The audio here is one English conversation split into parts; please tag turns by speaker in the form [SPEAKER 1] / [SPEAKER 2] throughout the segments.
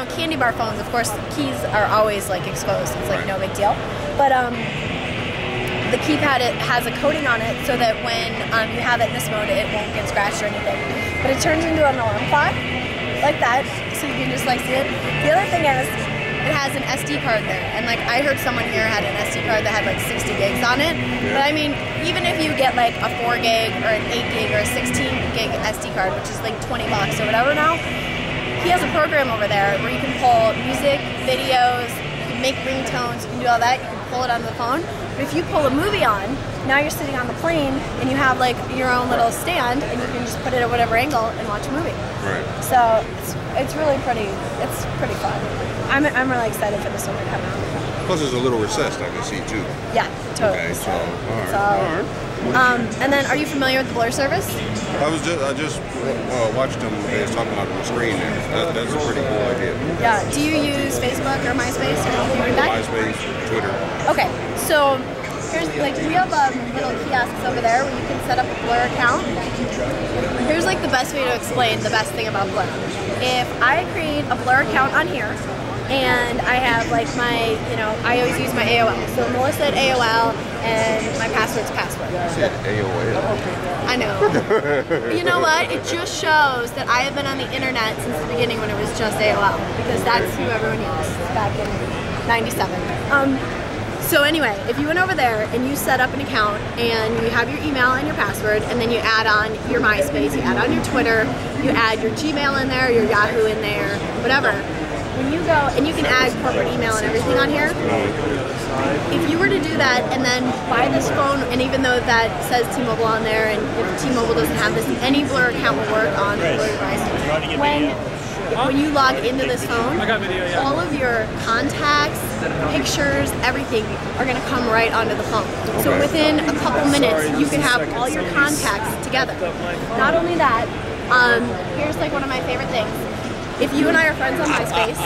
[SPEAKER 1] know, candy bar phones, of course, the keys are always like exposed. It's like no big deal. But the keypad, it has a coating on it so that when you have it in this mode, it won't get scratched or anything. But it turns into an alarm clock, like that, so you can just like see it. The other thing is, it has an SD card there, and like I heard someone here had an SD card that had like 60 gigs on it. But I mean, even if you get like a 4 gig or an 8 gig or a 16 gig SD card, which is like 20 bucks or whatever now, he has a program over there where you can pull music, videos, you can make ringtones, you can do all that, you can pull it onto the phone. But if you pull a movie on, now you're sitting on the plane and you have like your own little stand and you can just put it at whatever angle and watch a movie.
[SPEAKER 2] Right.
[SPEAKER 1] So it's really pretty, it's pretty fun. I'm really excited for this one to come out.
[SPEAKER 2] Plus it's a little recessed, I can see too.
[SPEAKER 1] Yeah, totally.
[SPEAKER 2] Okay, so, all right.
[SPEAKER 1] And then, are you familiar with the Blur service?
[SPEAKER 2] I just watched them. They was talking about the screen there. That's a pretty cool idea.
[SPEAKER 1] Yeah. Do you use Facebook or MySpace or anything like that?
[SPEAKER 2] MySpace, Twitter.
[SPEAKER 1] Okay. So here's like we have little kiosks over there where you can set up a Blur account. Here's like the best way to explain the best thing about Blur. If I create a Blur account on here, and I have like my, you know, I always use my AOL. So Melissa at AOL, and my password's password.
[SPEAKER 2] AOL.
[SPEAKER 1] I know. You know what? It just shows that I have been on the internet since the beginning when it was just AOL, because that's who everyone used back in '97. So anyway, if you went over there and you set up an account and you have your email and your password, and then you add on your MySpace, you add on your Twitter, you add your Gmail in there, your Yahoo in there, whatever. When you go, and you can add corporate email and everything on here, if you were to do that and then buy this phone, and even though that says T-Mobile on there, and if T-Mobile doesn't have this, any Blur account will work on a Blur device. When you log into this phone, all of your contacts, pictures, everything are going to come right onto the phone. So within a couple minutes, you can have all your contacts together. Not only that, here's like one of my favorite things. If you and I are friends on MySpace,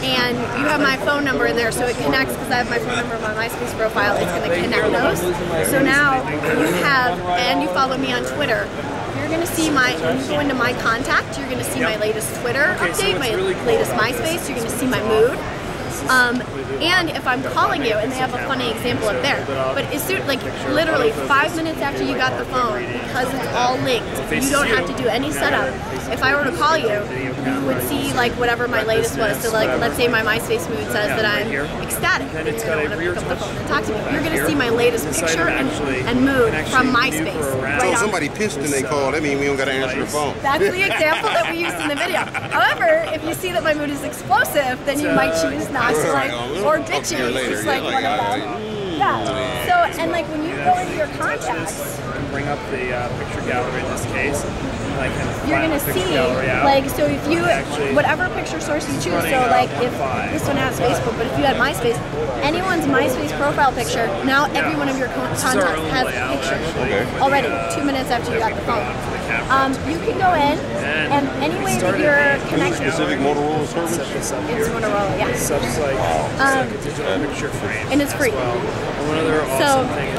[SPEAKER 1] and you have my phone number in there, so it connects, because I have my phone number on my MySpace profile, it's going to connect those. So now you have, and you follow me on Twitter, you're going to see when you go into my contact, you're going to see my latest Twitter update, my latest MySpace, you're going to see my mood. And if I'm calling you, and they have a funny example up there, but as soon, like literally 5 minutes after you got the phone, because it's all linked, you don't have to do any setup. If I were to call you, you would see like whatever my latest was. So like, let's say my MySpace mood says that I'm ecstatic and you don't want to pick up the phone and talk to me. You're going to see my latest picture and mood from MySpace.
[SPEAKER 2] So if somebody pissed and they call, that means we don't got to answer the phone.
[SPEAKER 1] That's the example that we used in the video. However, if you see that my mood is explosive, then you might choose not to like, or bitchy, just like one of them. Yeah. So, and like when you go into your contacts,
[SPEAKER 3] bring up the picture gallery in this case. Like kind of
[SPEAKER 1] you're gonna see, like, so if you, whatever picture source you choose, so like if this one has Facebook, but if you had MySpace, anyone's MySpace profile picture, now every one of your contacts has a picture already, 2 minutes after you got the phone. You can go in, and any way that you're connected.
[SPEAKER 2] Specific Motorola service?
[SPEAKER 1] It's Motorola, yeah.
[SPEAKER 3] Sub's like a digital picture frame.
[SPEAKER 1] And it's free.
[SPEAKER 3] One other awesome thing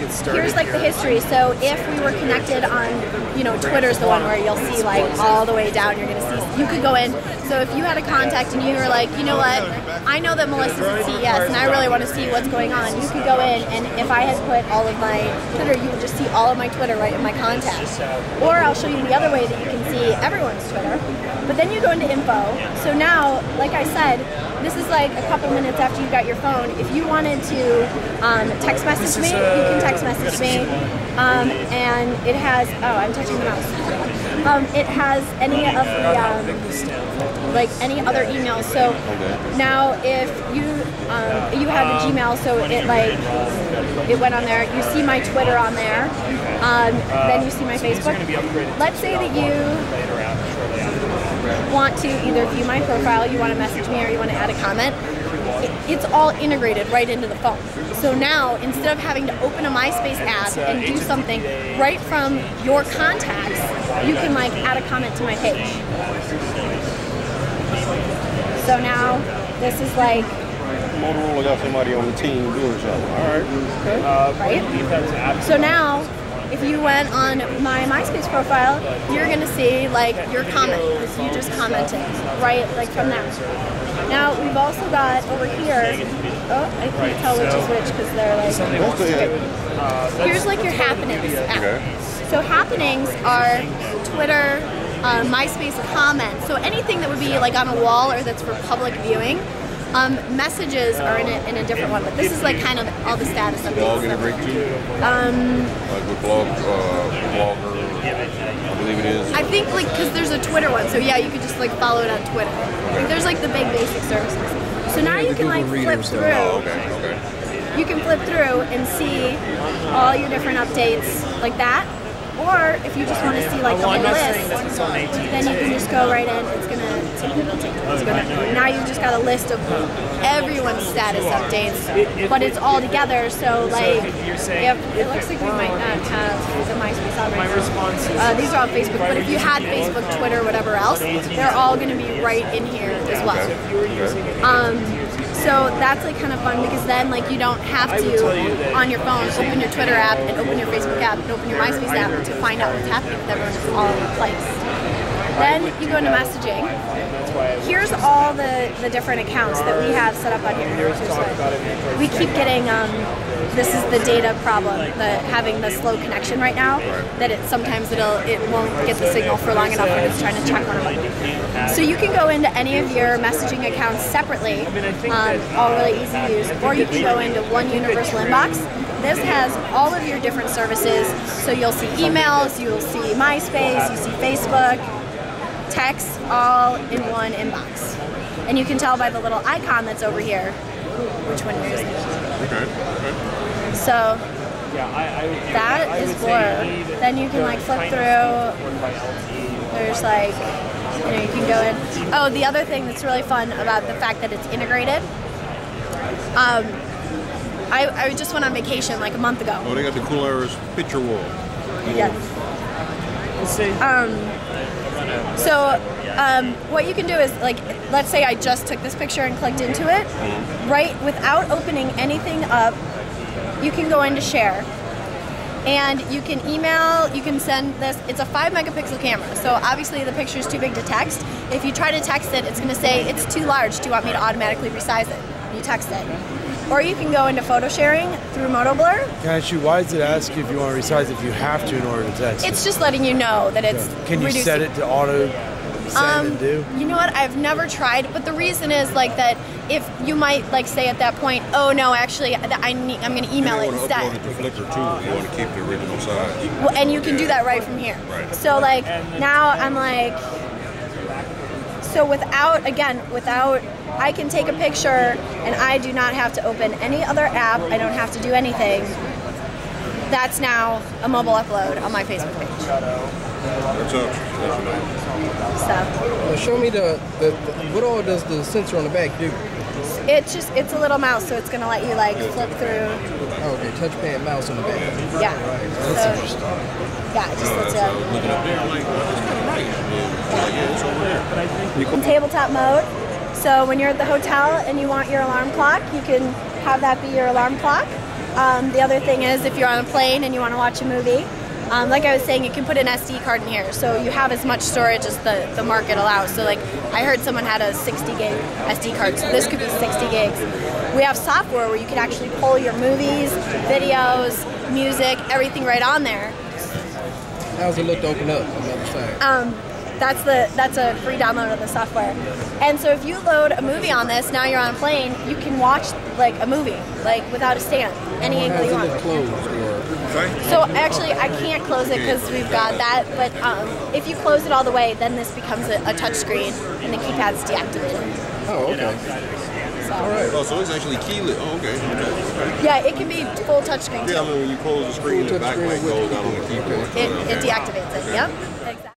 [SPEAKER 3] is
[SPEAKER 1] here's like the history. So if we were connected on, you know, Twitter's the one where you'll see like all the way down, you're gonna see, you could go in. So if you had a contact and you were like, you know what, I know that Melissa's at CES and I really want to see what's going on, you could go in, and if I had put all of my Twitter, you would just see all of my Twitter right in my contacts. Or I'll show you the other way that you can see everyone's Twitter. But then you go into info. So now, like I said, this is like a couple minutes after you got your phone. If you wanted to text message me, you can text message me. And it has, oh, I'm touching the mouse. It has any of the, like any other emails. So now if you you had the Gmail, so it like, it went on there. You see my Twitter on there. Then you see my Facebook. Let's say that you want to either view my profile, you want to message me, or you want to add a comment. It's all integrated right into the phone. So now, instead of having to open a MySpace app and do something right from your contacts, you can like add a comment to my page. So now, this is like,
[SPEAKER 2] Motorola got somebody on the team doing something. All right. Okay.
[SPEAKER 1] Right? So now, if you went on my MySpace profile, you're going to see like your comment, because you just commented, right, like from there. Now we've also got over here, oh, I can't tell which is which because they're like, here's like your happenings app. So happenings are Twitter, MySpace comments, so anything that would be like on a wall or that's for public viewing. Messages are in a different one, but this is like kind of all the status updates.
[SPEAKER 2] Blog integrate too? Like with blogger, I believe it is.
[SPEAKER 1] I think like, because there's a Twitter one, so yeah, you could just like follow it on Twitter. Like, there's like the big basic services. So now you can like flip through.
[SPEAKER 2] Oh, okay.
[SPEAKER 1] You can flip through and see all your different updates like that. Or if you just want to see like a whole list, then you can just go right in. It's gonna now you've just got a list of everyone's status updates, but it's all together. So like, it looks like we might not have the MySpace on right now. These are all Facebook, but if you had Facebook, Twitter, whatever else, they're all going to be right in here as well. So that's like kind of fun, because then like you don't have to on your phone open your Twitter app and open your Facebook app and open your MySpace app to find out what's happening with everyone. It's all in one place. Then you go into messaging. Here's all the different accounts that we have set up on here. We keep getting this is the data problem, having the slow connection right now. That sometimes it won't get the signal for long enough when it's trying to check one of them. So you can go into any of your messaging accounts separately, all really easy to use, or you can go into one universal inbox. This has all of your different services, so you'll see emails, you'll see MySpace, you see Facebook, text, all in one inbox. And you can tell by the little icon that's over here which one you're using. So that is Blur. Then you can like flip through. There's like, you can go in. Oh, the other thing that's really fun about the fact that it's integrated. I just went on vacation like a month ago.
[SPEAKER 2] Oh, they got the Cool Air's picture wall.
[SPEAKER 1] Yes. What you can do is, like, let's say I just took this picture and clicked into it, right, without opening anything up, you can go into share. And you can email, you can send this, it's a 5 megapixel camera, so obviously the picture is too big to text. If you try to text it, it's going to say, it's too large, do you want me to automatically resize it? You text it. Or you can go into photo sharing through MotoBlur.
[SPEAKER 4] Can I ask you, why does it ask you if you want to resize if you have to in order to text?
[SPEAKER 1] It's just letting you know that it's
[SPEAKER 4] Can you set it to auto send and do?
[SPEAKER 1] You know what, I've never tried, but the reason is like that if you might like say at that point, oh no, actually I'm going to email it instead.
[SPEAKER 2] You want to upload it to Flickr too if you want to keep the original size.
[SPEAKER 1] Well, and you can do that right from here.
[SPEAKER 2] Right.
[SPEAKER 1] So like now I'm like, so without, I can take a picture and I do not have to open any other app. I don't have to do anything. That's now a mobile upload on my Facebook page.
[SPEAKER 2] What's up?
[SPEAKER 1] So.
[SPEAKER 5] Well, show me what all does the sensor on the back do?
[SPEAKER 1] It's a little mouse, so it's gonna let you like flip through.
[SPEAKER 5] Oh, okay, touchpad mouse on the back.
[SPEAKER 1] Yeah.
[SPEAKER 5] That's interesting.
[SPEAKER 1] Yeah, it just lets you.
[SPEAKER 2] Looking up there, like, it's kind of nice. Yeah, it's over there.
[SPEAKER 1] In tabletop mode. So when you're at the hotel and you want your alarm clock, you can have that be your alarm clock. The other thing is if you're on a plane and you want to watch a movie, like I was saying, you can put an SD card in here. So you have as much storage as the market allows. So like I heard someone had a 60 gig SD card, so this could be 60 gigs. We have software where you can actually pull your movies, videos, music, everything right on there.
[SPEAKER 5] How's it look to open up on the other side?
[SPEAKER 1] That's a free download of the software. And so if you load a movie on this, now you're on a plane, you can watch like a movie, like without a stand, any angle you want.
[SPEAKER 5] Closed or?
[SPEAKER 1] So actually I can't close it because we've got that, but if you close it all the way, then this becomes a touch screen and the keypad's deactivated.
[SPEAKER 5] Oh, okay.
[SPEAKER 2] All right. Oh, so it's actually keyless. Oh, okay.
[SPEAKER 1] Yeah, it can be full touch screen.
[SPEAKER 2] Yeah, I mean when you close the screen, the backlight goes out on the keyboard.
[SPEAKER 1] It deactivates it. Yep. Exactly.